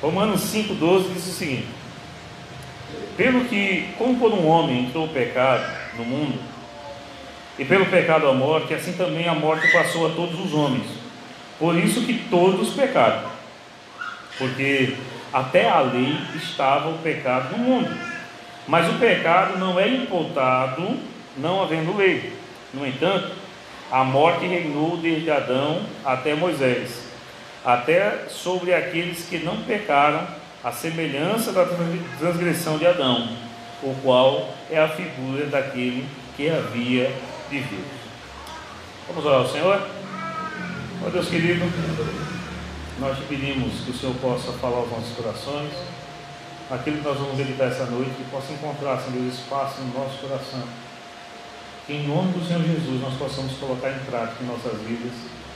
Romanos 5,12 diz o seguinte: pelo que, como por um homem entrou o pecado no mundo, e pelo pecado a morte, assim também a morte passou a todos os homens. Por isso que todos pecaram, porque até a lei estava o pecado no mundo. Mas o pecado não é imputado, não havendo lei. No entanto, a morte reinou desde Adão até Moisés, até sobre aqueles que não pecaram, a semelhança da transgressão de Adão, o qual é a figura daquele que havia de vir. Vamos orar ao Senhor? Ó Deus querido, nós te pedimos que o Senhor possa falar aos nossos corações, aquilo que nós vamos meditar essa noite, que possa encontrar, Senhor, espaço no nosso coração, que em nome do Senhor Jesus nós possamos colocar em prática em nossas vidas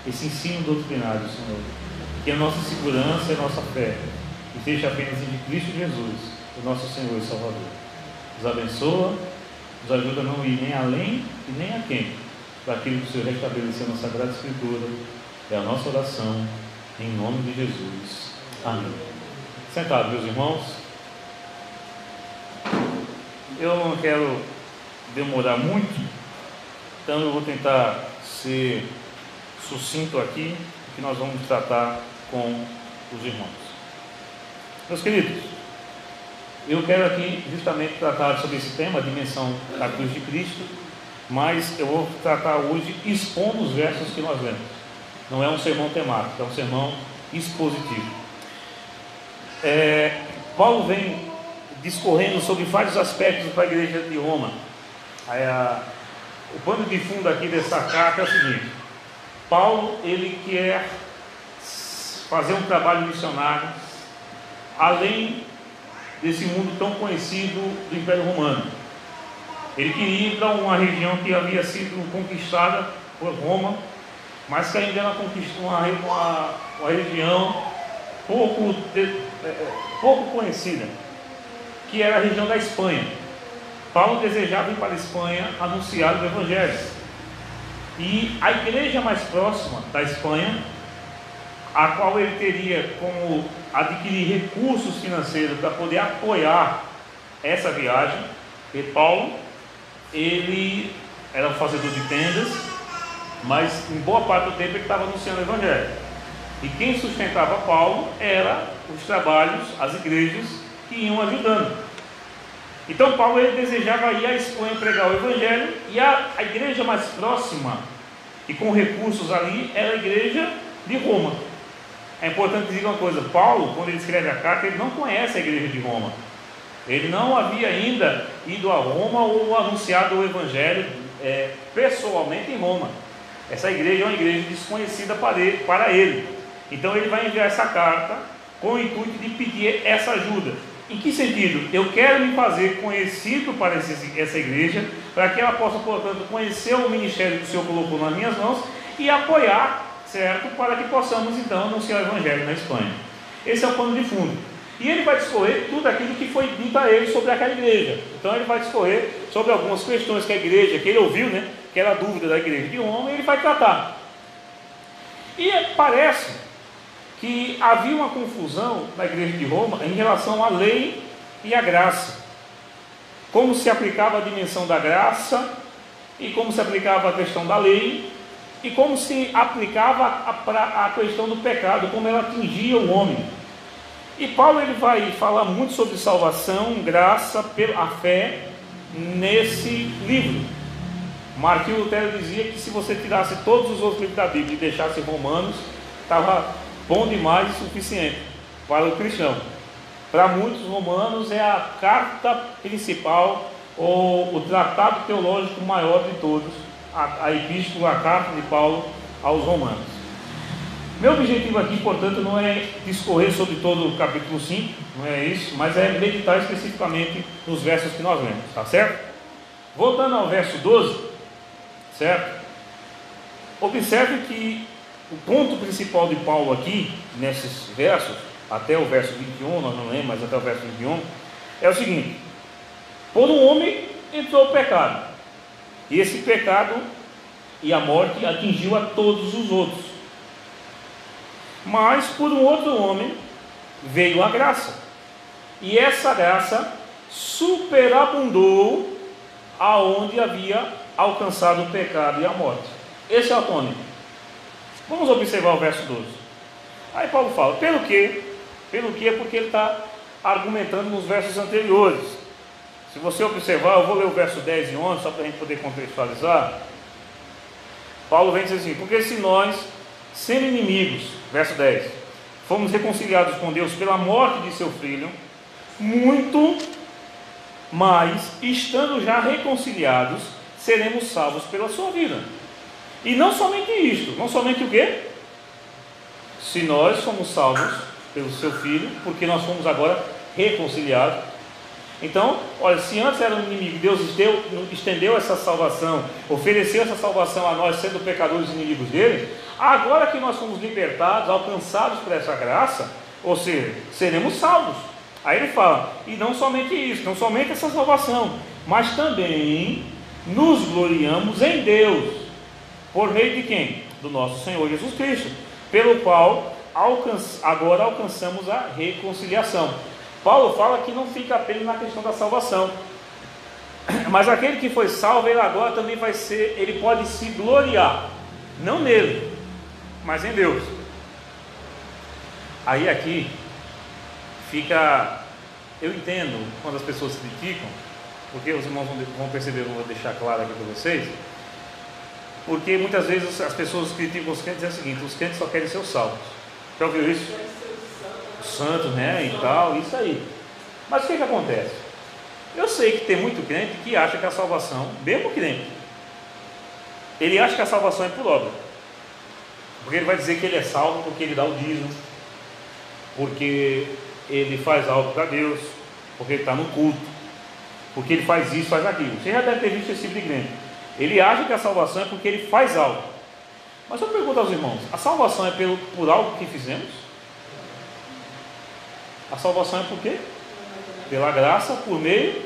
esse ensino doutrinário, Senhor, que a nossa segurança e a nossa fé esteja apenas em Cristo Jesus, o nosso Senhor e Salvador. Nos abençoa, nos ajuda a não ir nem além e nem aquém daquilo que o Senhor estabeleceu na Sagrada Escritura. É a nossa oração, em nome de Jesus. Amém. Sentado, meus irmãos. Eu não quero demorar muito, então eu vou tentar ser sucinto aqui, que nós vamos tratar com os irmãos. Meus queridos, eu quero aqui justamente tratar sobre esse tema, a dimensão da cruz de Cristo, mas eu vou tratar hoje expondo os versos que nós lemos. Não é um sermão temático, é um sermão expositivo. Paulo vem discorrendo sobre vários aspectos para a igreja de Roma. O pano de fundo aqui dessa carta é o seguinte: Paulo, ele quer fazer um trabalho missionário além desse mundo tão conhecido do Império Romano. Ele queria ir para uma região que havia sido conquistada por Roma, mas que ainda era uma região pouco conhecida, que era a região da Espanha. Paulo desejava ir para a Espanha anunciar o Evangelho, e a igreja mais próxima da Espanha, a qual ele teria como adquirir recursos financeiros para poder apoiar essa viagem, e Paulo, ele era um fazedor de tendas, mas em boa parte do tempo ele estava anunciando o Evangelho, e quem sustentava Paulo eram os trabalhos, as igrejas que iam ajudando. Então Paulo, ele desejava ir à Espanha pregar o Evangelho, e a igreja mais próxima e com recursos ali era a igreja de Roma. É importante dizer uma coisa: Paulo, quando ele escreve a carta, ele não conhece a igreja de Roma. Ele não havia ainda ido a Roma ou anunciado o Evangelho pessoalmente em Roma. Essa igreja é uma igreja desconhecida para ele. Então ele vai enviar essa carta com o intuito de pedir essa ajuda. Em que sentido? Eu quero me fazer conhecido para essa igreja, para que ela possa, portanto, conhecer o ministério que o Senhor colocou nas minhas mãos e apoiar, certo? Para que possamos então anunciar o Evangelho na Espanha. Esse é o pano de fundo. E ele vai discorrer tudo aquilo que foi dito a ele sobre aquela igreja. Então ele vai discorrer sobre algumas questões que a igreja, que ele ouviu, né? Que era a dúvida da igreja de Roma, e ele vai tratar. E parece que havia uma confusão na igreja de Roma em relação à lei e à graça. Como se aplicava a dimensão da graça, e como se aplicava a questão da lei, e como se aplicava a questão do pecado, como ela atingia o homem. E Paulo, ele vai falar muito sobre salvação, graça, a fé, nesse livro. Martinho Lutero dizia que se você tirasse todos os outros livros da Bíblia e deixasse Romanos, estava bom demais e suficiente para o cristão. Para muitos, Romanos é a carta principal, ou o tratado teológico maior de todos, a epístola, a carta de Paulo aos Romanos. Meu objetivo aqui, portanto, não é discorrer sobre todo o capítulo 5, não é isso, mas é meditar especificamente nos versos que nós lemos, tá certo? Voltando ao verso 12, certo? Observe que o ponto principal de Paulo aqui, nesses versos, até o verso 21, nós não lemos, mas até o verso 21, é o seguinte: por um homem entrou o pecado, e esse pecado e a morte atingiu a todos os outros. Mas por um outro homem veio a graça. E essa graça superabundou aonde havia alcançado o pecado e a morte. Esse é o tônico. Vamos observar o verso 12. Aí Paulo fala, pelo quê? Pelo quê? Porque ele está argumentando nos versos anteriores. Se você observar, eu vou ler o verso 10 e 11, só para a gente poder contextualizar. Paulo vem dizer assim, porque se nós, sendo inimigos, verso 10, fomos reconciliados com Deus pela morte de seu Filho, muito mais, estando já reconciliados, seremos salvos pela sua vida. E não somente isto, não somente o quê? Se nós somos salvos pelo seu Filho, porque nós fomos agora reconciliados. Então, olha, se antes era um inimigo, Deus estendeu essa salvação, ofereceu essa salvação a nós, sendo pecadores inimigos dele. Agora que nós fomos libertados, alcançados por essa graça, ou seja, seremos salvos. Aí ele fala, e não somente isso, não somente essa salvação, mas também nos gloriamos em Deus, por meio de quem? Do nosso Senhor Jesus Cristo, pelo qual agora alcançamos a reconciliação. Paulo fala que não fica apenas na questão da salvação, mas aquele que foi salvo, ele agora também vai ser, ele pode se gloriar, não nele, mas em Deus. Aí aqui fica, eu entendo quando as pessoas criticam, porque os irmãos vão perceber, eu vou deixar claro aqui para vocês, porque muitas vezes as pessoas criticam os crentes, dizem o seguinte, os crentes só querem ser salvos. Já ouviu isso? Santo, né, e tal, isso aí. Mas o que acontece? Eu sei que tem muito crente que acha que a salvação, mesmo crente, ele acha que a salvação é por obra, porque ele vai dizer que ele é salvo porque ele dá o dízimo, porque ele faz algo para Deus, porque ele está no culto, porque ele faz isso, faz aquilo. Você já deve ter visto esse tipo de crente. Ele acha que a salvação é porque ele faz algo. Mas eu pergunto aos irmãos, a salvação é por algo que fizemos? A salvação é por quê? Pela graça, por meio.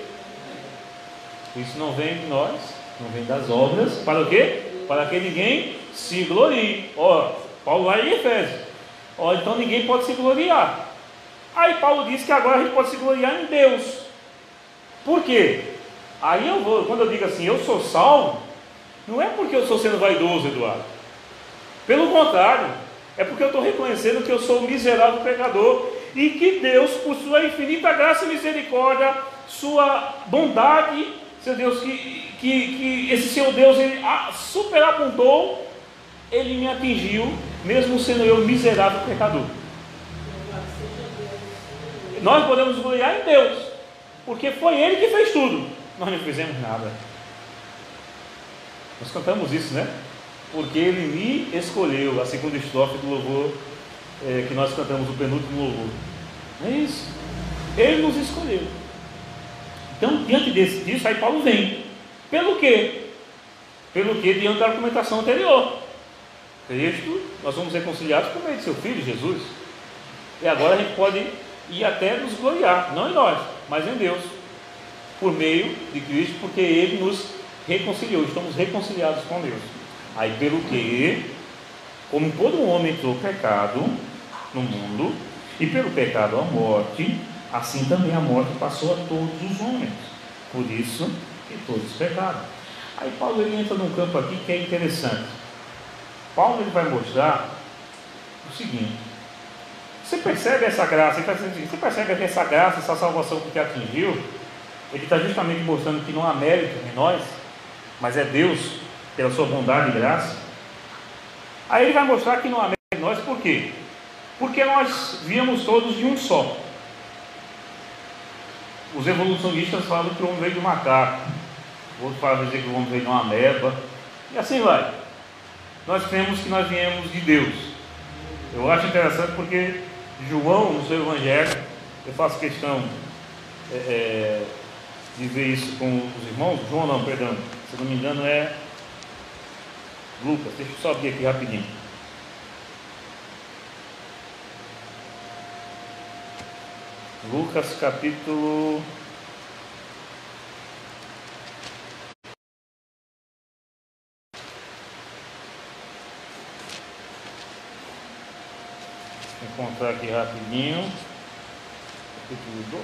Isso não vem de nós, não vem das obras. Para o quê? Para que ninguém se glorie. Ó, Paulo lá em Efésios. Ó, então ninguém pode se gloriar. Aí Paulo diz que agora a gente pode se gloriar em Deus. Por quê? Aí quando eu digo assim, eu sou salvo, não é porque eu estou sendo vaidoso, Eduardo. Pelo contrário, é porque eu estou reconhecendo que eu sou um miserável pecador e que Deus, por sua infinita graça e misericórdia, sua bondade, seu Deus, que esse seu Deus, ele superapontou, ele me atingiu, mesmo sendo eu miserável pecador. Nós podemos gloriar em Deus, porque foi Ele que fez tudo, nós não fizemos nada. Nós cantamos isso, né? Porque Ele me escolheu, a segunda estrofe do louvor que nós cantamos, o penúltimo louvor. Não é isso? Ele nos escolheu. Então, diante disso, aí Paulo vem. Pelo quê? Pelo quê? Diante da argumentação anterior. Cristo, nós somos reconciliados por meio de seu Filho, Jesus. E agora a gente pode ir até nos gloriar, não em nós, mas em Deus, por meio de Cristo, porque Ele nos reconciliou, estamos reconciliados com Deus. Aí pelo que, como todo homem entrou pecado no mundo, e pelo pecado a morte, assim também a morte passou a todos os homens, por isso que todos pecaram. Aí Paulo ele entra num campo aqui que é interessante. Paulo ele vai mostrar o seguinte: você percebe essa graça? Você percebe que essa graça, essa salvação que te atingiu, ele está justamente mostrando que não há mérito em nós, mas é Deus, pela sua bondade e graça. Aí ele vai mostrar que não há mérito em nós, por quê? Porque nós viemos todos de um só. Os evolucionistas falam que o homem veio de um macaco, outros falam que o homem veio de uma ameba, e assim vai. Nós cremos que nós viemos de Deus. Eu acho interessante porque João, no seu evangelho, eu faço questão de ver isso com os irmãos. João não, perdão, se não me engano é Lucas. Deixa eu só abrir aqui rapidinho. Lucas capítulo 'Vou encontrar aqui rapidinho. capítulo 2.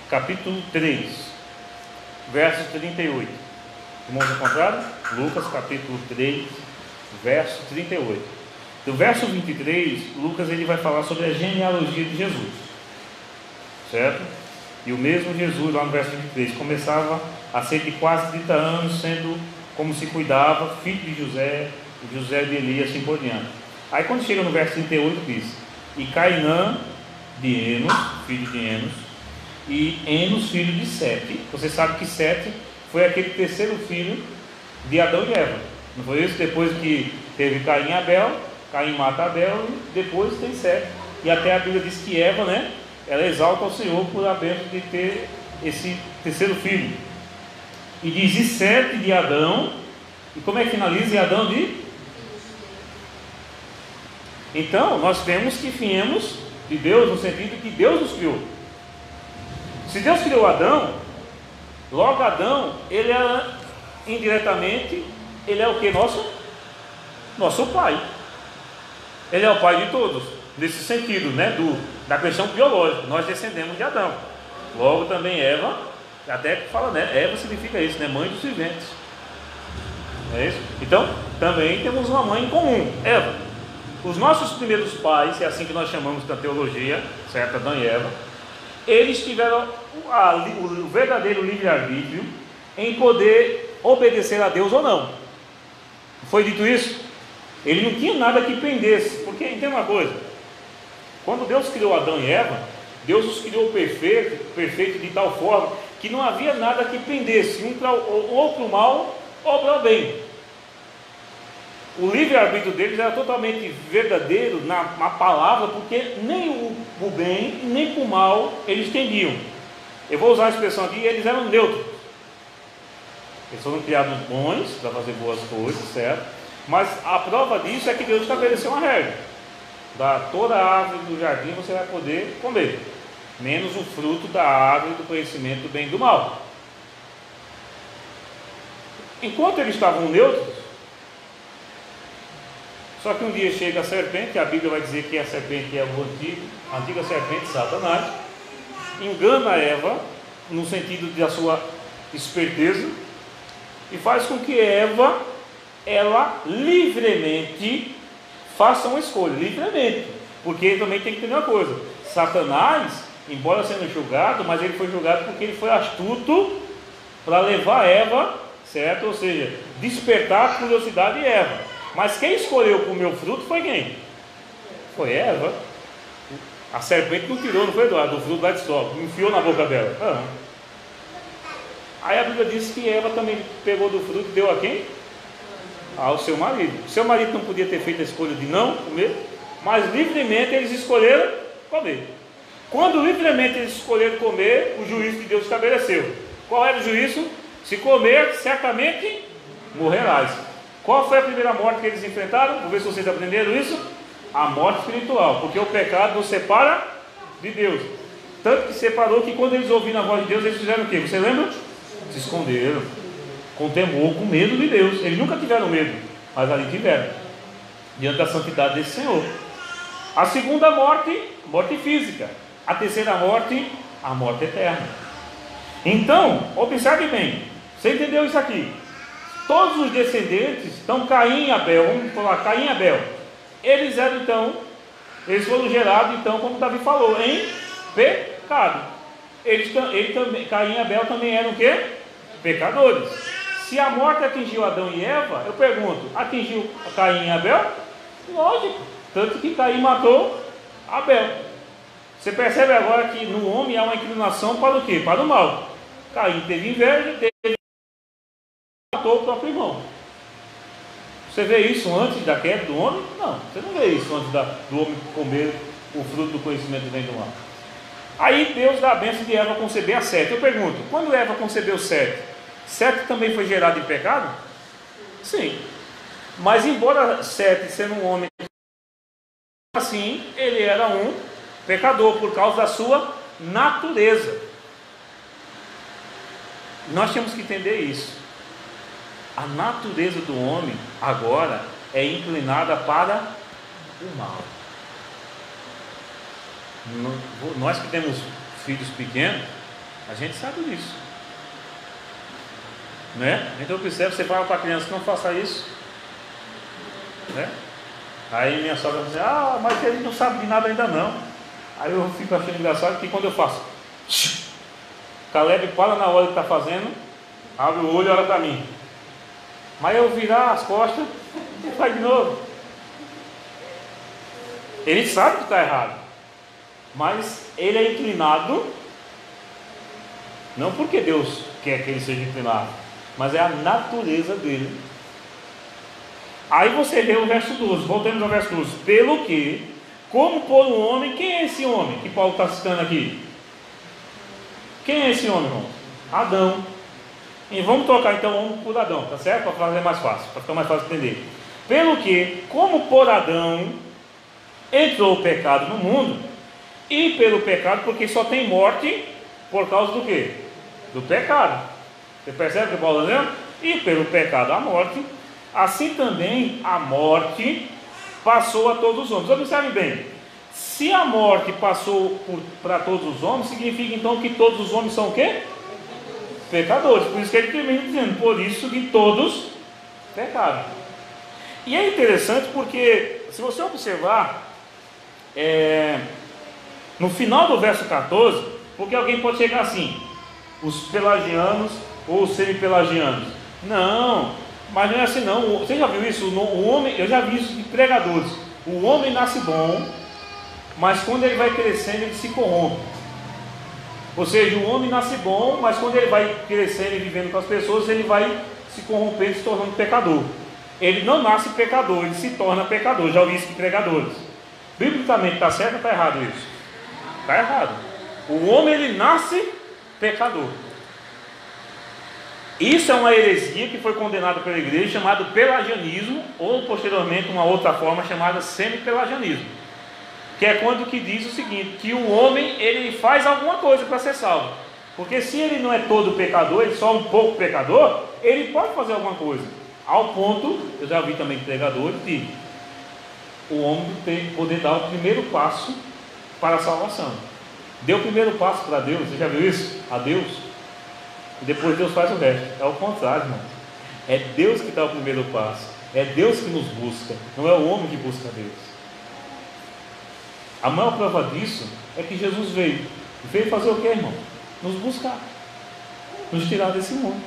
Capítulo 3, verso 38. Irmãos encontraram? Lucas capítulo 3, verso 38. Do verso 23, Lucas ele vai falar sobre a genealogia de Jesus, certo? E o mesmo Jesus, lá no verso 23, começava a ser de quase 30 anos, sendo como se cuidava, filho de José de Eli, assim por diante. Aí quando chega no verso 38 diz: e Cainã de Enos, filho de Enos, e Enos, filho de Sete. Você sabe que Sete foi aquele terceiro filho de Adão e Eva, não foi isso? Depois que teve Caim e Abel, Caim mata Abel e depois tem Sete. E até a Bíblia diz que Eva, né, ela exalta ao Senhor por a bênção de ter esse terceiro filho. E diz: e Sete de Adão. E como é que finaliza? E Adão de? Então nós temos que viemos de Deus, no sentido que Deus nos criou. Se Deus criou Adão, logo Adão, ele é indiretamente, ele é o que? Nosso pai. Ele é o pai de todos, nesse sentido, né? Da questão biológica. Nós descendemos de Adão. Logo também Eva, até fala, né? Eva significa isso, né? Mãe dos viventes. É isso? Então, também temos uma mãe em comum, Eva. Os nossos primeiros pais, é assim que nós chamamos na teologia, certo? Adão e Eva. Eles tiveram o verdadeiro livre-arbítrio em poder obedecer a Deus ou não. Foi dito isso? Ele não tinha nada que pendesse, porque entenda uma coisa: quando Deus criou Adão e Eva, Deus os criou perfeito de tal forma que não havia nada que pendesse, ou para o mal ou para o bem. O livre-arbítrio deles era totalmente verdadeiro na palavra, porque nem o bem nem o mal eles tendiam. Eu vou usar a expressão aqui: eles eram neutros. Eles foram criados bons para fazer boas coisas, certo? Mas a prova disso é que Deus estabeleceu uma regra: toda a árvore do jardim você vai poder comer, menos o fruto da árvore do conhecimento do bem e do mal. Enquanto eles estavam neutros, só que um dia chega a serpente, a Bíblia vai dizer que a serpente é a antiga serpente, Satanás, engana Eva, no sentido da sua esperteza, e faz com que Eva, ela livremente faça uma escolha, livremente, porque também tem que entender uma coisa: Satanás, embora sendo julgado, mas ele foi julgado porque ele foi astuto para levar Eva, certo? Ou seja, despertar a curiosidade de Eva. Mas quem escolheu comer o fruto foi quem? Foi Eva. A serpente não tirou, não foi, Eduardo, do fruto lá de sol, enfiou na boca dela. Aí a Bíblia diz que Eva também pegou do fruto e deu a quem? Ao seu marido. Seu marido não podia ter feito a escolha de não comer, mas livremente eles escolheram comer. Quando livremente eles escolheram comer, o juízo de Deus estabeleceu. Qual era o juízo? Se comer, certamente morrerás. Qual foi a primeira morte que eles enfrentaram? Vamos ver se vocês aprenderam isso. A morte espiritual, porque o pecado nos separa de Deus. Tanto que separou que quando eles ouviram a voz de Deus, eles fizeram o quê? Você lembra? Se esconderam, com temor, com medo de Deus. Eles nunca tiveram medo, mas ali tiveram, diante da santidade desse Senhor. A segunda morte, morte física. A terceira morte, a morte eterna. Então, observe bem, você entendeu isso aqui? Todos os descendentes, então Caim e Abel, vamos falar Caim e Abel, eles foram gerados, então, como Davi falou, em pecado. Caim e Abel também eram o quê? Pecadores. Se a morte atingiu Adão e Eva, eu pergunto, atingiu Caim e Abel? Lógico, tanto que Caim matou Abel. Você percebe agora que no homem há uma inclinação para o quê? Para o mal. Caim teve inveja, matou o próprio irmão. Você vê isso antes da queda do homem? Não, você não vê isso antes do homem comer o fruto do conhecimento do bem e do mal. Aí Deus dá a bênção de Eva conceber a Sete. Eu pergunto, quando Eva concebeu Sete, Sete também foi gerado em pecado? Sim. Mas embora Sete sendo um homem, assim, ele era um pecador por causa da sua natureza. Nós temos que entender isso. A natureza do homem agora é inclinada para o mal. Nós que temos filhos pequenos, a gente sabe disso, né? Então observe, você fala para a criança, não faça isso, né? Aí minha sogra diz, mas ele não sabe de nada ainda não. Aí eu fico achando engraçado que quando eu faço, Caleb para na hora que está fazendo, abre o olho e olha para mim. Mas eu virar as costas e faz de novo. Ele sabe que está errado, mas ele é inclinado, não porque Deus quer que ele seja inclinado, mas é a natureza dele. Aí você vê o verso 12, voltemos ao verso 12. Pelo que, como por um homem, quem é esse homem que Paulo está citando aqui? Quem é esse homem, irmão? Adão. E vamos trocar então homem por Adão, tá certo? Para fazer mais fácil, para ficar mais fácil de entender. Pelo que, como por Adão entrou o pecado no mundo, e pelo pecado, porque só tem morte por causa do quê? Do pecado. Você percebe o que Paulo está dizendo? E pelo pecado a morte, assim também a morte passou a todos os homens. Observe bem, se a morte passou para todos os homens, significa então que todos os homens são o quê? Pecadores. Por isso que ele termina dizendo, por isso que todos pecaram. E é interessante porque, se você observar, no final do verso 14, porque alguém pode chegar assim, os pelagianos ou os semipelagianos. Não, mas não é assim não. Você já viu isso? O homem, eu já vi isso de pregadores. O homem nasce bom, mas quando ele vai crescendo ele se corrompe. Ou seja, o homem nasce bom, mas quando ele vai crescendo e vivendo com as pessoas, ele vai se corrompendo, se tornando pecador. Ele não nasce pecador, ele se torna pecador. Já ouvi isso de pregadores. Biblicamente está certo ou está errado isso? Está errado. O homem ele nasce pecador. Isso é uma heresia que foi condenada pela igreja, chamado pelagianismo, ou posteriormente uma outra forma chamada semipelagianismo. Que é quando que diz o seguinte, que o homem ele faz alguma coisa para ser salvo. Porque se ele não é todo pecador, ele é só um pouco pecador, ele pode fazer alguma coisa. Ao ponto, eu já vi também pregadores, de o homem poder dar o primeiro passo para a salvação. Deu o primeiro passo para Deus, você já viu isso? A Deus. E depois Deus faz o resto. É o contrário, irmão. É Deus que dá o primeiro passo. É Deus que nos busca. Não é o homem que busca Deus. A maior prova disso é que Jesus veio. Veio fazer o que, irmão? Nos buscar. Nos tirar desse mundo.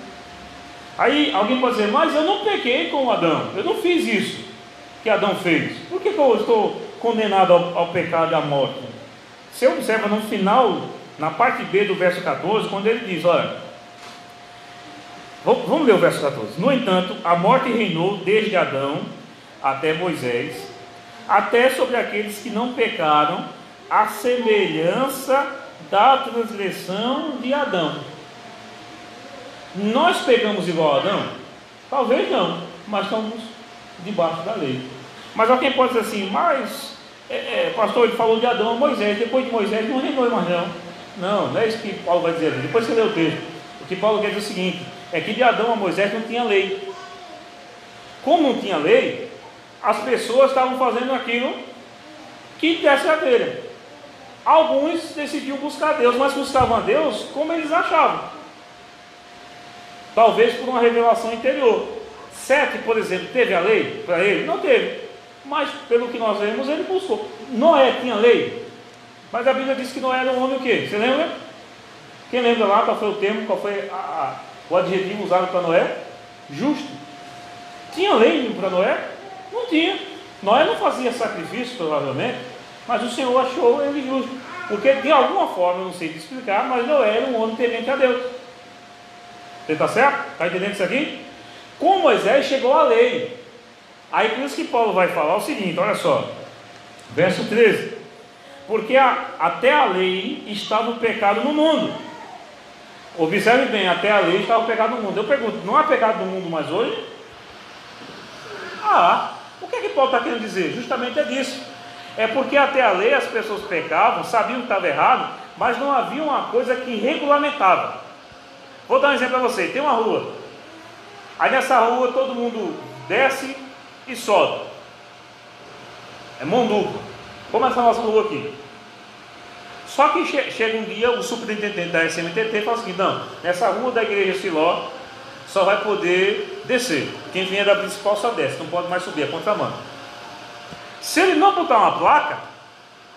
Aí alguém pode dizer, mas eu não pequei com Adão. Eu não fiz isso que Adão fez. Por que eu estou condenado ao pecado e à morte? Você observa no final, na parte B do verso 14, quando ele diz, olha, vamos ler o verso 14. No entanto, a morte reinou desde Adão até Moisés, até sobre aqueles que não pecaram, a semelhança da transgressão de Adão. Nós pegamos igual a Adão? Talvez não, mas estamos debaixo da lei. Mas alguém pode dizer assim, mas pastor, ele falou de Adão a Moisés, depois de Moisés não reinou mais não. Não é isso que Paulo vai dizer. Depois você lê o texto. O que Paulo quer dizer é o seguinte, é que de Adão a Moisés não tinha lei. Como não tinha lei, as pessoas estavam fazendo aquilo que desse a telha. Alguns decidiam buscar Deus, mas buscavam a Deus como eles achavam. Talvez por uma revelação interior. Sete, por exemplo, teve a lei para ele? Não teve. Mas pelo que nós vemos, ele buscou. Noé tinha lei, mas a Bíblia diz que Noé era um homem o quê? Você lembra? Quem lembra lá qual foi o termo, qual foi o adjetivo usado para Noé? Justo. Tinha lei para Noé? Não tinha. Noé não fazia sacrifício, provavelmente, mas o Senhor achou ele justo. Porque de alguma forma, eu não sei te explicar, mas Noé era um homem temente a Deus. Você está certo? Está entendendo isso aqui? Com Moisés chegou a lei. Aí por isso que Paulo vai falar o seguinte, olha só, verso 13. Porque até a lei estava o pecado no mundo. Observe bem, até a lei estava o pecado no mundo. Eu pergunto, não há pecado no mundo mais hoje? O que Paulo está querendo dizer? Justamente é disso. É porque até a lei as pessoas pecavam, sabiam que estava errado, mas não havia uma coisa que regulamentava. Vou dar um exemplo para você. Tem uma rua. Aí nessa rua todo mundo desce e sobe. É mão dupla. Como essa nossa rua aqui. Só que chega um dia, o superintendente da SMTT fala assim: não, nessa rua da igreja Siló só vai poder descer. Quem vier da principal só desce, não pode mais subir, é contramão. Se ele não botar uma placa,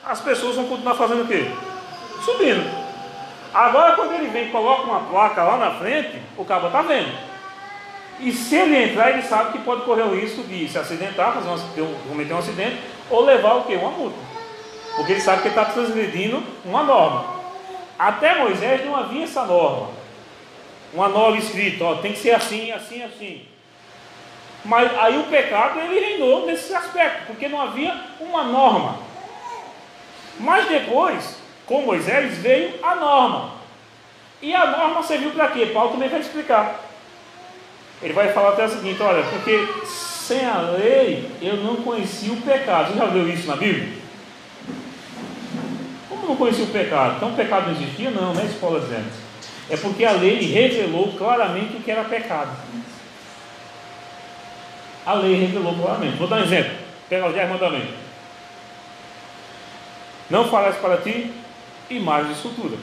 as pessoas vão continuar fazendo o quê? Subindo. Agora quando ele vem e coloca uma placa lá na frente, o cabo está vendo. E se ele entrar, ele sabe que pode correr o risco de se acidentar, cometer um acidente, ou levar o quê? Uma multa. Porque ele sabe que ele está transgredindo uma norma. Até Moisés não havia essa norma. Uma norma escrita, ó, tem que ser assim, assim, assim. Mas aí o pecado ele reinou nesse aspecto, porque não havia uma norma. Mas depois, com Moisés, veio a norma. E a norma serviu para quê? Paulo também vai explicar. Ele vai falar até o seguinte: olha, porque sem a lei eu não conhecia o pecado. Você já viu isso na Bíblia? Como não conhecia o pecado? Então o pecado não existia? Não, não é isso que Paulo dizendo. É porque a lei revelou claramente o que era pecado. A lei revelou claramente. Vou dar um exemplo. Pega os 10 mandamentos. Não farás para ti imagem de escultura.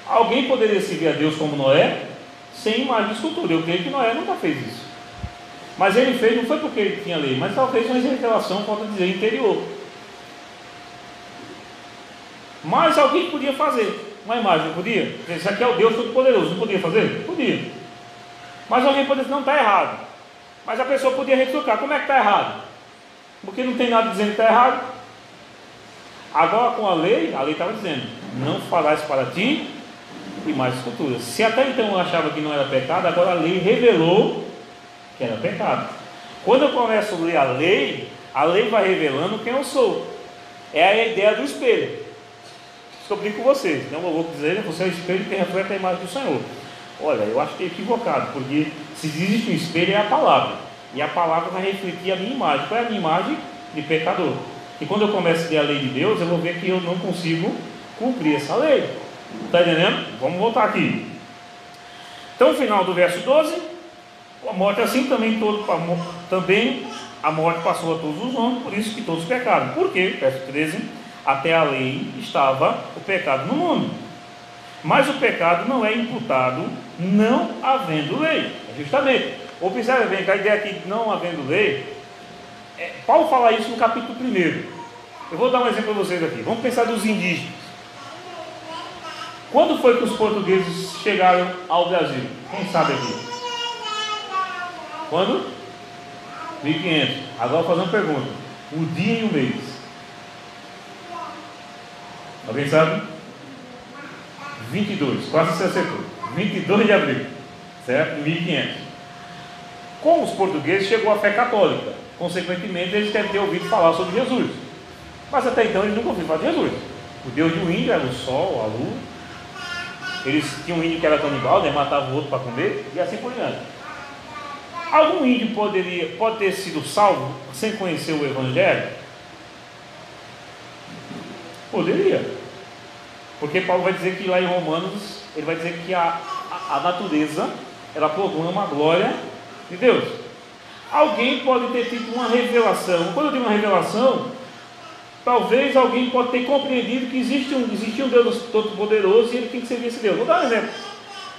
Alguém poderia servir a Deus como Noé sem imagem de escultura? Eu creio que Noé nunca fez isso. Mas ele fez, não foi porque ele tinha lei, mas talvez uma revelação, pode dizer, interior. Mas alguém podia fazer uma imagem, não podia? Isso aqui é o Deus Todo-Poderoso, não podia fazer? Podia. Mas alguém poderia dizer: não, está errado. Mas a pessoa podia retrucar: como é que está errado? Porque não tem nada dizendo que está errado. Agora com a lei estava dizendo: não farás para ti imagem de escultura. Se até então eu achava que não era pecado, agora a lei revelou que era pecado. Quando eu começo a ler a lei vai revelando quem eu sou. É a ideia do espelho. Isso que eu brinco com vocês. Não vou dizer: você é o espelho que reflete a imagem do Senhor. Olha, eu acho que é equivocado, porque se existe um espelho é a palavra. E a palavra vai refletir a minha imagem. Qual é a minha imagem? De pecador. E quando eu começo a ler a lei de Deus, eu vou ver que eu não consigo cumprir essa lei. Está entendendo? Vamos voltar aqui. Então, no final do verso 12, a morte assim também a morte passou a todos os homens, por isso que todos pecaram. Por quê? Verso 13: até a lei estava o pecado no mundo, mas o pecado não é imputado não havendo lei. Justamente, observe bem que a ideia aqui de não havendo lei, Paulo fala isso no capítulo 1. Eu vou dar um exemplo para vocês aqui. Vamos pensar dos indígenas. Quando foi que os portugueses chegaram ao Brasil? Quem sabe aqui? Quando? 1500. Agora vou fazer uma pergunta: o dia e o mês. Alguém sabe? 22, quase se acertou. 22 de abril, certo? 1500. Com os portugueses chegou a fé católica. Consequentemente, eles devem ter ouvido falar sobre Jesus. Mas até então eles nunca ouviram falar de Jesus. O Deus do índio era o sol, a lua. Eles tinham um índio que era canibal, né? Matava o outro para comer, e assim por diante. Algum índio pode ter sido salvo sem conhecer o Evangelho? Poderia. Porque Paulo vai dizer que lá em Romanos, ele vai dizer que a natureza, ela proclama a glória de Deus. Alguém pode ter tido uma revelação. Quando eu digo uma revelação, talvez alguém pode ter compreendido que existe um Deus Todo-Poderoso e ele tem que servir esse Deus. Vou dar um exemplo.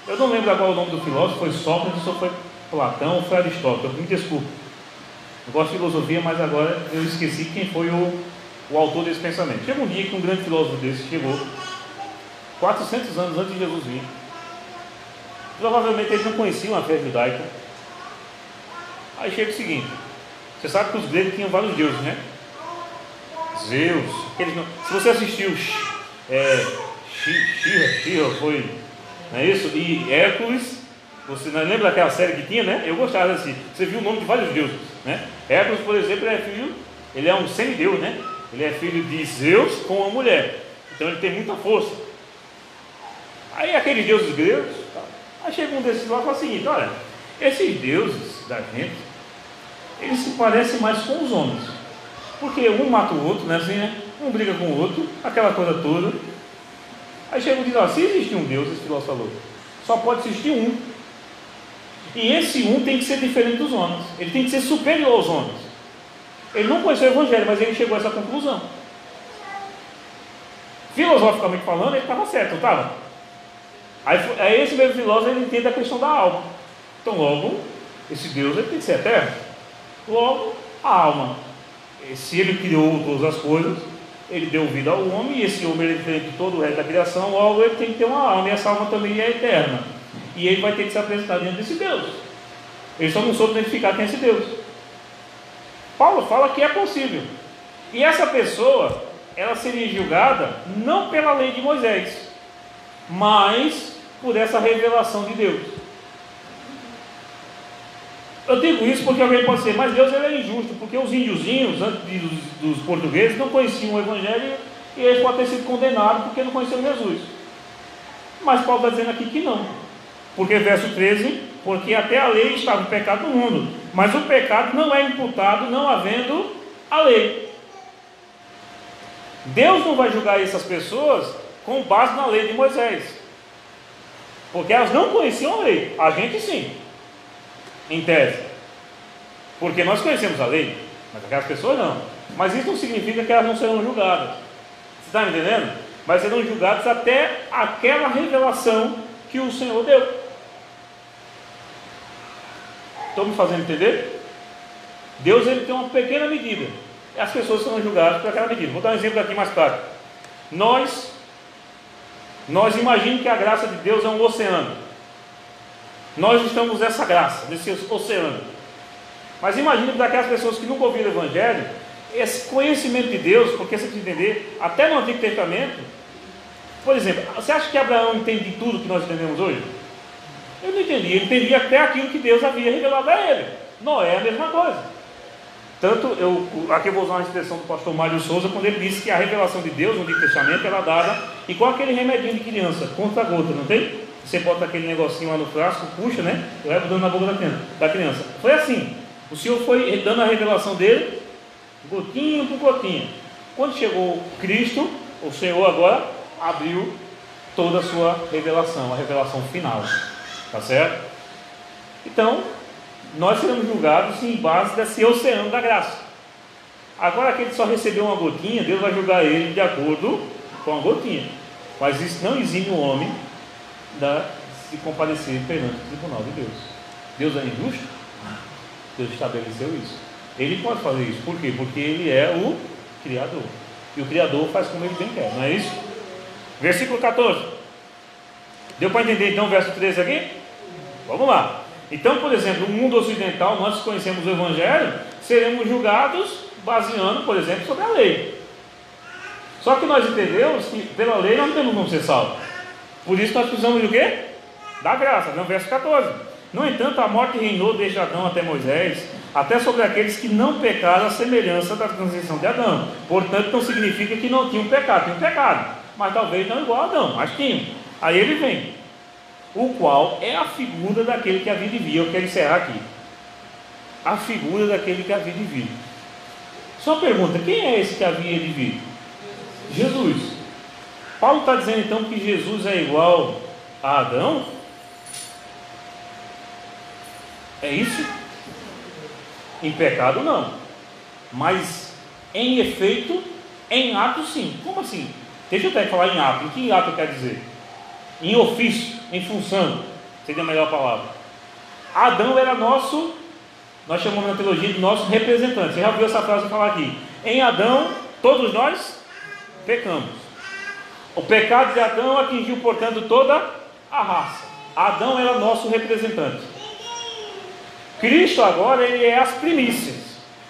Eu não lembro agora o nome do filósofo, foi Sócrates ou foi Platão ou foi Aristóteles, me desculpe. Eu gosto de filosofia, mas agora eu esqueci quem foi o autor desse pensamento. Chega um dia que um grande filósofo desse chegou 400 anos antes de Jesus vir. Provavelmente eles não conheciam a fé judaica. Aí chega o seguinte: você sabe que os gregos tinham vários deuses, né? Zeus, se você assistiu Shira foi, não é isso? E Hércules, você não lembra daquela série que tinha, né? Eu gostava assim, você viu o nome de vários deuses, né? Hércules, por exemplo, ele é um semideus, né? Ele é filho de Zeus com uma mulher, então ele tem muita força. Aí aqueles deuses gregos, aí chega um desses lá e fala o seguinte: olha, esses deuses da gente, eles se parecem mais com os homens. Porque um mata o outro, né? Assim, né? Um briga com o outro, aquela coisa toda. Aí chega e diz: ó, se existe um Deus, esse filósofo falou, só pode existir um. E esse um tem que ser diferente dos homens. Ele tem que ser superior aos homens. Ele não conheceu o Evangelho, mas ele chegou a essa conclusão. Filosoficamente falando, ele estava certo, não estava? Aí esse mesmo filósofo, ele entende a questão da alma. Então logo, esse Deus ele tem que ser eterno. Logo, a alma. Se ele criou todas as coisas, ele deu vida ao homem, e esse homem ele é diferente de todo o resto da criação, logo ele tem que ter uma alma, e essa alma também é eterna. E ele vai ter que se apresentar diante desse Deus. Ele só não soube identificar quem é esse Deus. Paulo fala que é possível. E essa pessoa, ela seria julgada não pela lei de Moisés, mas por essa revelação de Deus. Eu digo isso porque alguém pode dizer, mas Deus ele é injusto, porque os índiozinhos, antes dos portugueses, não conheciam o Evangelho e eles podem ter sido condenados porque não conheciam Jesus. Mas Paulo está dizendo aqui que não. Porque verso 13, porque até a lei estava o pecado no mundo, mas o pecado não é imputado não havendo a lei. Deus não vai julgar essas pessoas com base na lei de Moisés, porque elas não conheciam a lei. A gente sim, em tese, porque nós conhecemos a lei, mas aquelas pessoas não. Mas isso não significa que elas não serão julgadas. Você está me entendendo? Mas serão julgadas até aquela revelação que o Senhor deu. Estão me fazendo entender? Deus ele tem uma pequena medida, e as pessoas serão julgadas por aquela medida. Vou dar um exemplo aqui mais prático. Nós imaginamos que a graça de Deus é um oceano. Nós estamos nessa graça, nesse oceano. Mas imagine que daquelas pessoas que nunca ouviram o Evangelho, esse conhecimento de Deus, porque você precisa entender, até no Antigo Testamento, por exemplo, você acha que Abraão entende tudo que nós entendemos hoje? Ele não entendia, ele entendia até aquilo que Deus havia revelado a ele. Noé é a mesma coisa. Tanto, aqui eu vou usar uma expressão do pastor Mário Souza, quando ele disse que a revelação de Deus no Antigo Testamento era dada igual aquele remedinho de criança, contra a gota, não tem? Você bota aquele negocinho lá no frasco, puxa, né? E vai dando na boca da criança. Foi assim. O Senhor foi dando a revelação dele, gotinha por gotinha. Quando chegou Cristo, o Senhor agora abriu toda a sua revelação, a revelação final. Tá certo? Então, nós seremos julgados em base desse oceano da graça. Agora, aquele que só recebeu uma gotinha, Deus vai julgar ele de acordo com a gotinha. Mas isso não exime o homem de se comparecer perante o tribunal de Deus. Deus é injusto? Deus estabeleceu isso. Ele pode fazer isso. Por quê? Porque ele é o Criador. E o Criador faz como ele bem quer, não é isso? Versículo 14. Deu para entender então o verso 13 aqui? Vamos lá. Então, por exemplo, no mundo ocidental, nós conhecemos o Evangelho, seremos julgados baseando, por exemplo, sobre a lei. Só que nós entendemos que pela lei nós não temos como ser salvos. Por isso nós precisamos de o quê? Da graça, no verso 14. No entanto, a morte reinou desde Adão até Moisés, até sobre aqueles que não pecaram, a semelhança da transição de Adão. Portanto, não significa que não tinham pecado. Tinham pecado, mas talvez não igual a Adão, mas tinham. Aí ele vem, o qual é a figura daquele que havia de vir. Eu quero encerrar aqui. A figura daquele que havia de vir. Só uma pergunta, quem é esse que havia de vir? Jesus. Paulo está dizendo então que Jesus é igual a Adão? É isso? Em pecado não, mas em efeito, em ato sim. Como assim? Deixa eu até falar em ato. O que ato quer dizer? Em ofício, em função, seria a melhor palavra. Adão era nosso, nós chamamos na teologia de nosso representante. Você já ouviu essa frase falar aqui? Em Adão, todos nós pecamos. O pecado de Adão atingiu, portanto, toda a raça. Adão era nosso representante. Cristo agora, ele é as primícias.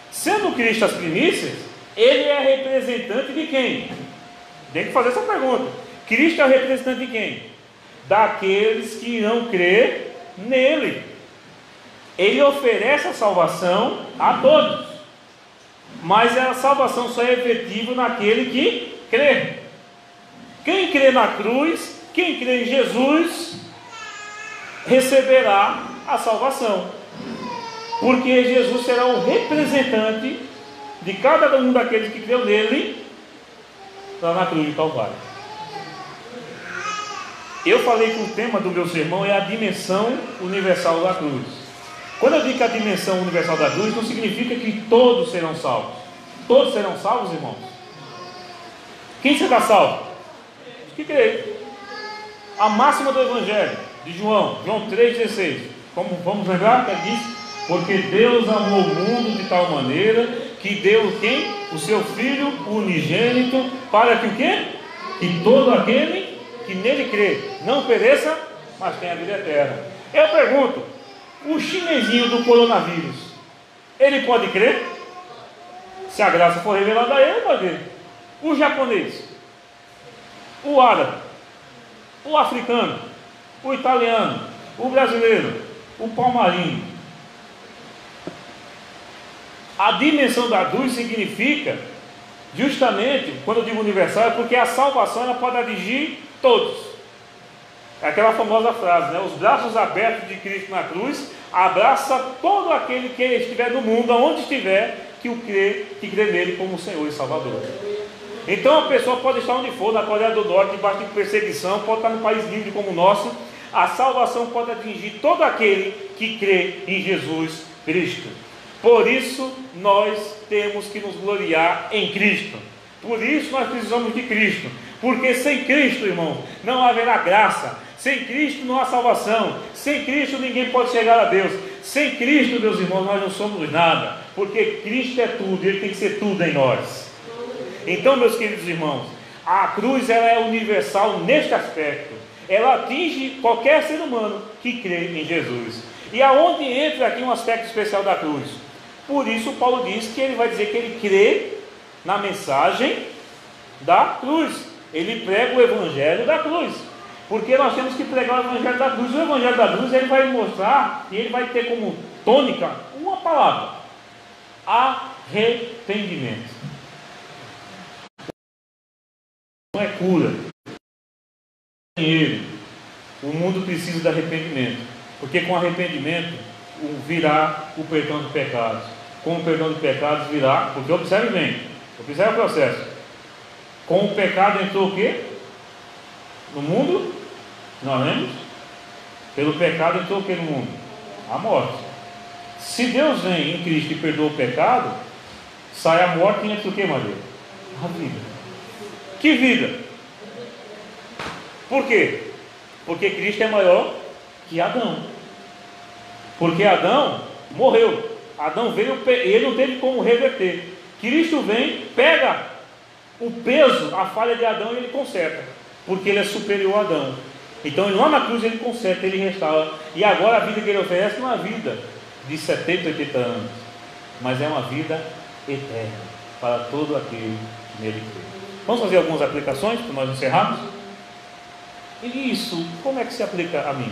Sendo Cristo as primícias, ele é representante de quem? Tem que fazer essa pergunta. Cristo é o representante de quem? Daqueles que irão crer nele. Ele oferece a salvação a todos, mas a salvação só é efetiva naquele que crê. Quem crê na cruz, quem crê em Jesus, receberá a salvação, porque Jesus será o representante de cada um daqueles que creu nele lá na cruz de Calvário. Eu falei que o tema do meu sermão é a dimensão universal da cruz. Quando eu digo que a dimensão universal da cruz, não significa que todos serão salvos. Todos serão salvos, irmãos? Quem será salvo? Os que creem. A máxima do Evangelho de João 3,16. Como vamos lembrar que diz? Porque Deus amou o mundo de tal maneira que deu quem? O seu Filho unigênito, para que o quê? Que todo aquele que nele crê não pereça, mas tenha a vida eterna. Eu pergunto, o chinesinho do coronavírus, ele pode crer? Se a graça for revelada a ele, pode crer. O japonês, o árabe, o africano, o italiano, o brasileiro, o palmarinho. A dimensão da cruz significa, justamente, quando eu digo universal, é porque a salvação ela pode atingir todos. É aquela famosa frase, né? Os braços abertos de Cristo na cruz abraça todo aquele que estiver no mundo, aonde estiver, que crê nele como Senhor e Salvador. Então a pessoa pode estar onde for, na Coreia do Norte, debaixo de perseguição, pode estar num país livre como o nosso. A salvação pode atingir todo aquele que crê em Jesus Cristo. Por isso nós temos que nos gloriar em Cristo. Por isso nós precisamos de Cristo. Porque sem Cristo, irmão, não haverá graça. Sem Cristo não há salvação. Sem Cristo ninguém pode chegar a Deus. Sem Cristo, meus irmãos, nós não somos nada. Porque Cristo é tudo, Ele tem que ser tudo em nós. Então, meus queridos irmãos, a cruz ela é universal neste aspecto. Ela atinge qualquer ser humano que crê em Jesus. E aonde entra aqui um aspecto especial da cruz? Por isso Paulo diz que ele vai dizer que ele crê na mensagem da cruz. Ele prega o evangelho da cruz. Porque nós temos que pregar o evangelho da cruz. O evangelho da cruz ele vai mostrar e ele vai ter como tônica uma palavra: arrependimento. Não é cura. O mundo precisa de arrependimento. Porque com arrependimento virá o perdão de pecados. Com o perdão de pecados virá, porque observe bem, observe o processo. Com o pecado entrou o quê? No mundo, nós lemos? Pelo pecado entrou o quê no mundo? A morte. Se Deus vem em Cristo e perdoa o pecado, sai a morte e entra o quê, Maria? A vida. Que vida? Por quê? Porque Cristo é maior que Adão. Porque Adão morreu. Adão veio e ele não teve como reverter. Cristo vem, pega o peso, a falha de Adão e ele conserta. Porque ele é superior a Adão. Então lá na cruz ele conserta, ele restaura. E agora a vida que ele oferece não é uma vida de 70, 80 anos, mas é uma vida eterna para todo aquele que nele crê. Vamos fazer algumas aplicações para nós encerrarmos? E isso, como é que se aplica a mim?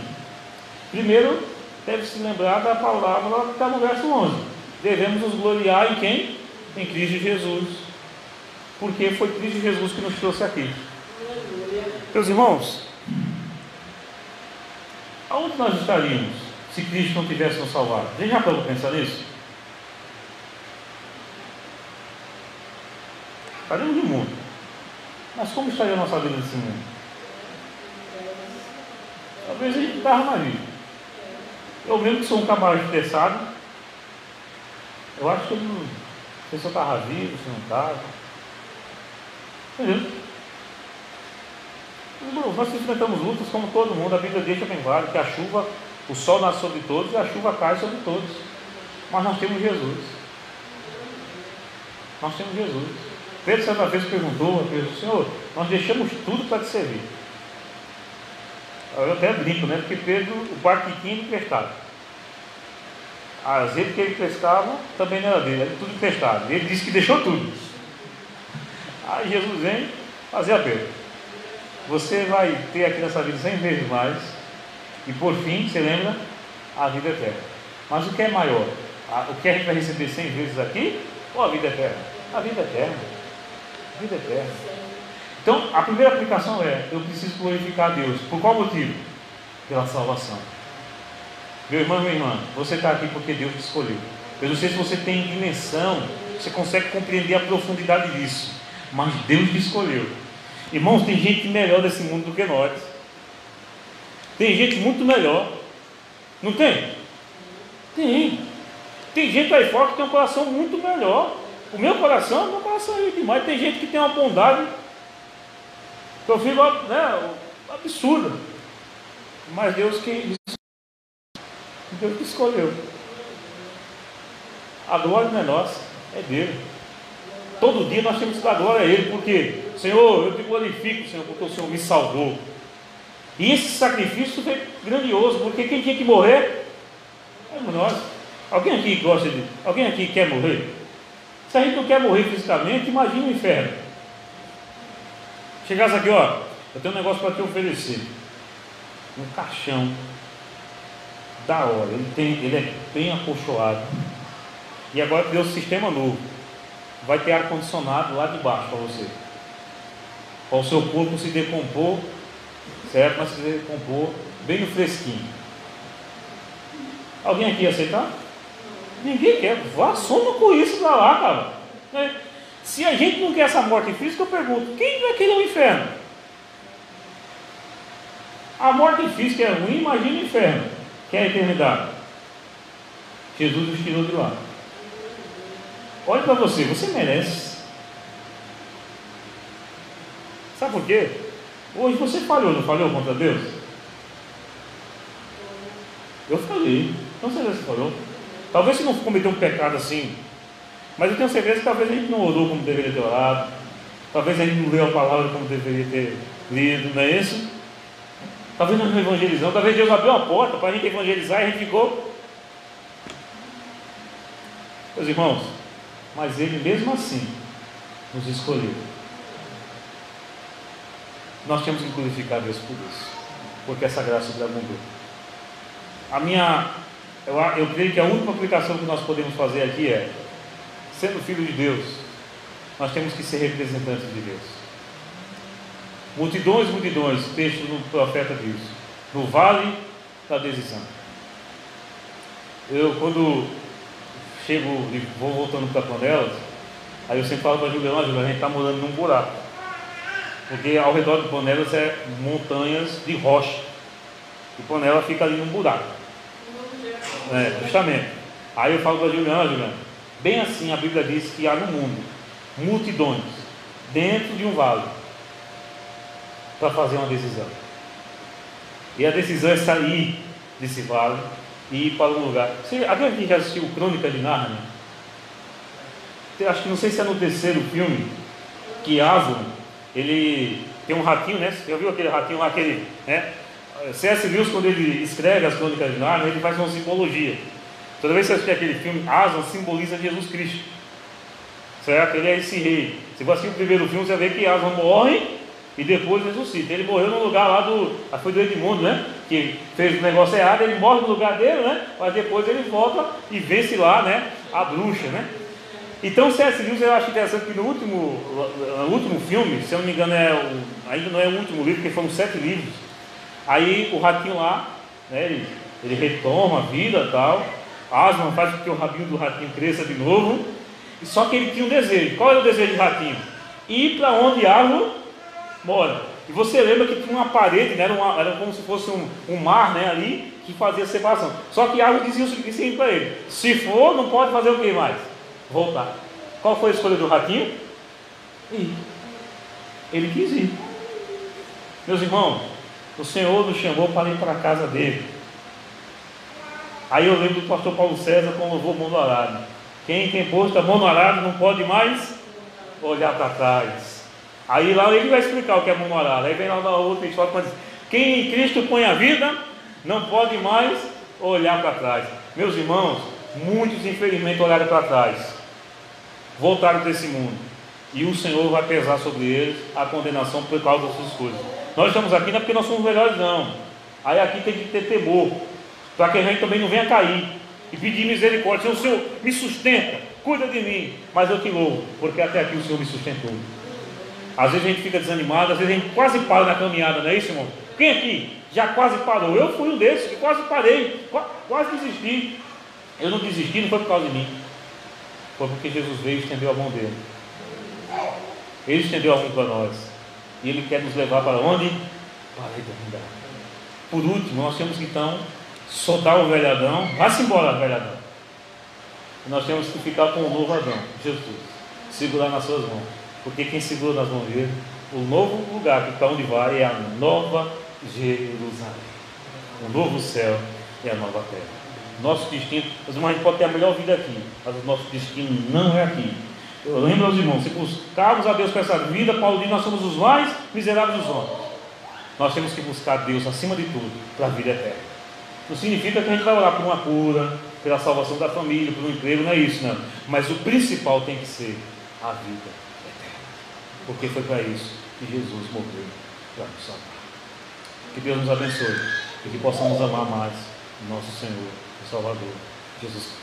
Primeiro, deve se lembrar da palavra que está no verso 11. Devemos nos gloriar em quem? Em Cristo Jesus. Porque foi Cristo Jesus que nos trouxe aqui. Meus irmãos, aonde nós estaríamos se Cristo não tivesse nos salvado? Você já parou para pensar nisso? Estaríamos no mundo. Mas como estaria a nossa vida nesse mundo? Talvez a gente estava na vida. Eu mesmo que sou um camarada estressado, eu acho que eu não sei se eu estava vivo, se não estava. Entendeu? Nós enfrentamos lutas como todo mundo. A Bíblia deixa bem claro que a chuva, o sol nasce sobre todos e a chuva cai sobre todos. Mas nós temos Jesus. Nós temos Jesus. Pedro certa vez perguntou: Senhor, nós deixamos tudo para te servir. Eu até brinco, né? Porque Pedro, o barco que tinha, ele emprestado. A azeite que ele prestava também não era dele, era tudo emprestado. Ele disse que deixou tudo. Aí Jesus vem fazer a Pedro: você vai ter aqui nessa vida 100 vezes mais, e por fim, você lembra, a vida eterna. Mas o que é maior? O que a gente vai receber 100 vezes aqui, ou a vida eterna? A vida eterna. A vida eterna. Então, a primeira aplicação é: eu preciso glorificar a Deus. Por qual motivo? Pela salvação. Meu irmão e minha irmã, você está aqui porque Deus te escolheu. Eu não sei se você tem dimensão, você consegue compreender a profundidade disso, mas Deus te escolheu. Irmãos, tem gente melhor desse mundo do que nós. Tem gente muito melhor. Não tem? Tem. Tem gente aí fora que tem um coração muito melhor. O meu coração é demais. Tem gente que tem uma bondade que eu fico, né, absurda. Mas Deus que escolheu. A glória não é nossa, é dele. Todo dia nós temos que dar glória a Ele, porque, Senhor, eu te glorifico, Senhor, porque o Senhor me salvou. E esse sacrifício foi grandioso, porque quem tinha que morrer éramos nós. Alguém aqui gosta de. Alguém aqui quer morrer? Se a gente não quer morrer fisicamente, imagina o inferno. Chegasse aqui, ó, eu tenho um negócio para te oferecer. Um caixão da hora, ele é bem acolchoado. E agora deu um sistema novo. Vai ter ar-condicionado lá de baixo para você. Para o seu corpo se decompor, certo? Mas se decompor bem no fresquinho. Alguém aqui ia aceitar? Ninguém quer. Vá, soma com isso para lá, cara. Se a gente não quer essa morte física, eu pergunto: quem vai querer o inferno? A morte física é ruim, imagina o inferno, que é a eternidade. Jesus os tirou de lá. Olhe para você, você merece. Sabe por quê? Hoje você falhou, não falhou contra Deus? Eu falei. Então você falhou. Talvez você não cometeu um pecado assim, mas eu tenho certeza que talvez a gente não orou como deveria ter orado, talvez a gente não leu a palavra como deveria ter lido, não é isso? Talvez nós não evangelizamos, talvez Deus abriu a porta para a gente evangelizar e a gente ficou. Meus irmãos, mas Ele mesmo assim nos escolheu. Nós temos que glorificar Deus por isso, porque essa graça abundou. Eu creio que a última aplicação que nós podemos fazer aqui é: sendo filho de Deus, nós temos que ser representantes de Deus. Multidões, texto do profeta diz, no vale da decisão. Eu, quando chego e vou voltando para Panelas, aí eu sempre falo para a Juliana: a gente está morando num buraco, porque ao redor de Panelas é montanhas de rocha, e Panelas fica ali num buraco. Justamente. Aí eu falo para a Juliana, bem assim a Bíblia diz que há no mundo multidões dentro de um vale para fazer uma decisão. E a decisão é sair desse vale e ir para um lugar. Alguém aqui já assistiu Crônica de Nárnia? Eu acho que não sei se é no terceiro filme que Aslan, ele tem um ratinho, né? Você já viu aquele ratinho lá, aquele, né? C.S. Lewis, quando ele escreve as Crônicas de Nárnia, ele faz uma simbologia. Toda vez que você assistir aquele filme, Aslan simboliza Jesus Cristo, certo? Ele é esse rei. Se você assistir o primeiro filme, você vai ver que Aslan morre e depois ressuscita. Ele morreu no lugar lá foi do Edmundo, né? Que fez o negócio errado, ele morre no lugar dele, né? Mas depois ele volta e vence lá, né? A bruxa, né? Então C.S. Lewis, eu acho interessante que no último filme, se eu não me engano, ainda não é o último livro, porque foram 7 livros. Aí o ratinho lá, né, ele retoma a vida e tal. Aslan faz com que o rabinho do ratinho cresça de novo. Só que ele tinha um desejo. Qual era o desejo do ratinho? Ir para onde Aslan mora. E você lembra que tinha uma parede, né, era como se fosse um mar, né, ali, que fazia separação. Só que Aslan dizia o seguinte para ele: se for, não pode fazer o que mais? Voltar. Qual foi a escolha do ratinho? Ir. Ele quis ir. Meus irmãos, o Senhor nos chamou para ir para a casa dele. Aí eu lembro do pastor Paulo César com o louvor mão no arado. Quem tem posto a mão no arado não pode mais olhar para trás. Aí lá ele vai explicar o que é mão no arado. Aí vem lá na outra história para dizer: quem em Cristo põe a vida não pode mais olhar para trás. Meus irmãos, muitos infelizmente olharam para trás, voltaram desse mundo, e o Senhor vai pesar sobre eles a condenação por causa das suas coisas. Nós estamos aqui não é porque nós somos melhores, não. Aí aqui tem que ter temor, para que a gente também não venha cair e pedir misericórdia. O Senhor me sustenta, cuida de mim, mas eu te louvo, porque até aqui o Senhor me sustentou. Às vezes a gente fica desanimado, às vezes a gente quase para na caminhada, não é isso, irmão? Quem aqui já quase parou? Eu fui um desses que quase parei, quase desisti. Eu não desisti, não foi por causa de mim, foi porque Jesus veio e estendeu a mão dele. Ele estendeu a mão para nós, e Ele quer nos levar para onde? Para a eternidade. por último, nós temos que então soltar o velho Adão, vá-se embora, velho Adão. E nós temos que ficar com o novo Adão, Jesus, segurar nas suas mãos, porque quem segura nas mãos dele, o novo lugar que para onde vai é a nova Jerusalém, o novo céu e a nova terra. Nosso destino, os irmãos, a gente pode ter a melhor vida aqui, mas o nosso destino não é aqui. Eu lembro aos irmãos, se buscarmos a Deus com essa vida, Paulo diz, nós somos os mais miseráveis dos homens. Nós temos que buscar Deus acima de tudo para a vida eterna. Não significa que a gente vai orar por uma cura, pela salvação da família, por um emprego, não é isso, não. Mas o principal tem que ser a vida eterna, porque foi para isso que Jesus morreu, para nos salvar. Que Deus nos abençoe e que possamos amar mais o nosso Senhor e Salvador, Jesus Cristo.